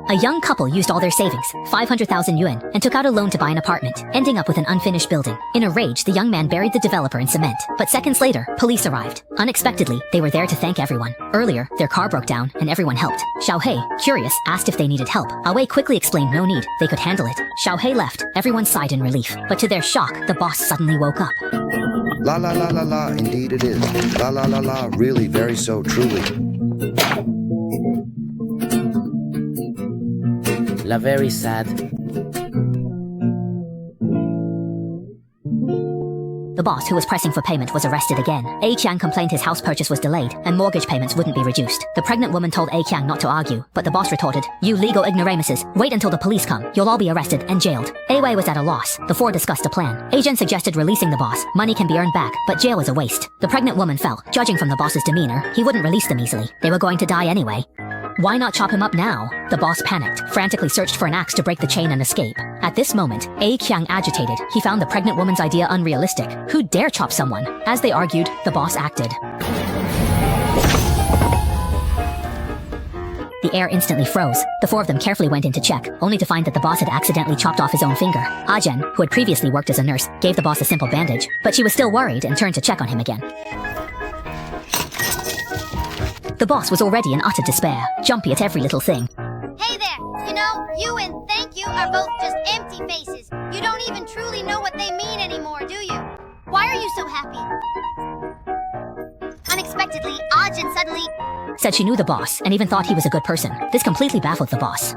A young couple used all their savings, 500,000 yuan, and took out a loan to buy an apartment, ending up with an unfinished building. In a rage, the young man buried the developer in cement. But seconds later, police arrived. Unexpectedly, they were there to thank everyone. Earlier, their car broke down, and everyone helped. Xiaohei, curious, asked if they needed help. Wei quickly explained no need, they could handle it. Xiaohei left. Everyone sighed in relief. But to their shock, the boss suddenly woke up. La la la la la, indeed it is. La la la la, really, very so, truly. La very sad. The boss, who was pressing for payment, was arrested again. A Qiang complained his house purchase was delayed, and mortgage payments wouldn't be reduced. The pregnant woman told A Qiang not to argue, but the boss retorted, "You legal ignoramuses, wait until the police come. You'll all be arrested and jailed." A Wei was at a loss. The four discussed a plan. Agent suggested releasing the boss. Money can be earned back, but jail is a waste. The pregnant woman fell. Judging from the boss's demeanor, he wouldn't release them easily. They were going to die anyway. Why not chop him up now? The boss panicked, frantically searched for an axe to break the chain and escape. At this moment, A Qiang agitated. He found the pregnant woman's idea unrealistic. Who dare chop someone? As they argued, the boss acted. The air instantly froze. The four of them carefully went in to check, only to find that the boss had accidentally chopped off his own finger. Zhen, who had previously worked as a nurse, gave the boss a simple bandage, but she was still worried and turned to check on him again. The boss was already in utter despair, jumpy at every little thing. Hey there! You know, you and thank you are both just empty faces. You don't even truly know what they mean anymore, do you? Why are you so happy? Unexpectedly, Ajin suddenly said she knew the boss and even thought he was a good person. This completely baffled the boss.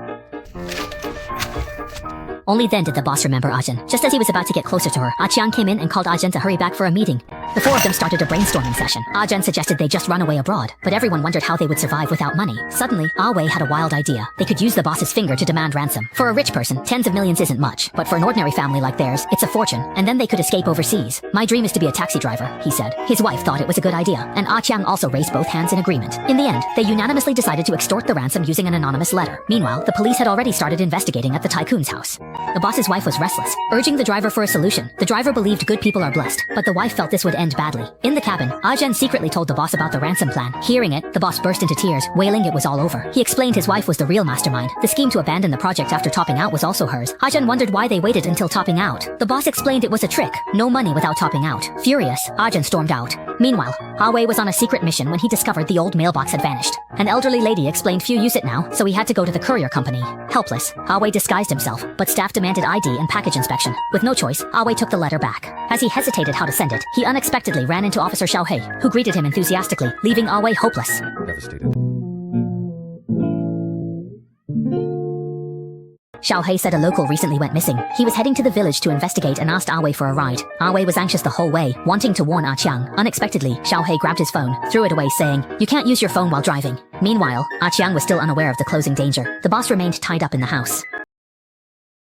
Only then did the boss remember Ajin. Just as he was about to get closer to her, Qiang came in and called Ajin to hurry back for a meeting. The four of them started a brainstorming session. Ajin suggested they just run away abroad, but everyone wondered how they would survive without money. Suddenly, Wei had a wild idea. They could use the boss's finger to demand ransom. For a rich person, tens of millions isn't much, but for an ordinary family like theirs, it's a fortune, and then they could escape overseas. "My dream is to be a taxi driver," he said. His wife thought it was a good idea, and Qiang also raised both hands in agreement. In the end, they unanimously decided to extort the ransom using an anonymous letter. Meanwhile, the police had already started investigating at the tycoon's house. The boss's wife was restless, urging the driver for a solution. The driver believed good people are blessed, but the wife felt this would end badly. In the cabin, Zhen secretly told the boss about the ransom plan. Hearing it, the boss burst into tears, wailing it was all over. He explained his wife was the real mastermind. The scheme to abandon the project after topping out was also hers. Zhen wondered why they waited until topping out. The boss explained it was a trick. No money without topping out. Furious, Zhen stormed out. Meanwhile, Wei was on a secret mission when he discovered the old mailbox had vanished. An elderly lady explained few use it now, so he had to go to the courier company. Helpless, Wei disguised himself, but staff demanded ID and package inspection. With no choice, Wei took the letter back. As he hesitated how to send it, he unexpectedly ran into Officer Xiaohei, who greeted him enthusiastically, leaving Wei hopeless. Devastated. Xiaohei said a local recently went missing. He was heading to the village to investigate and asked Wei for a ride. Wei was anxious the whole way, wanting to warn Qiang. Unexpectedly, Xiaohei grabbed his phone, threw it away saying, "You can't use your phone while driving." Meanwhile, Qiang was still unaware of the closing danger. The boss remained tied up in the house.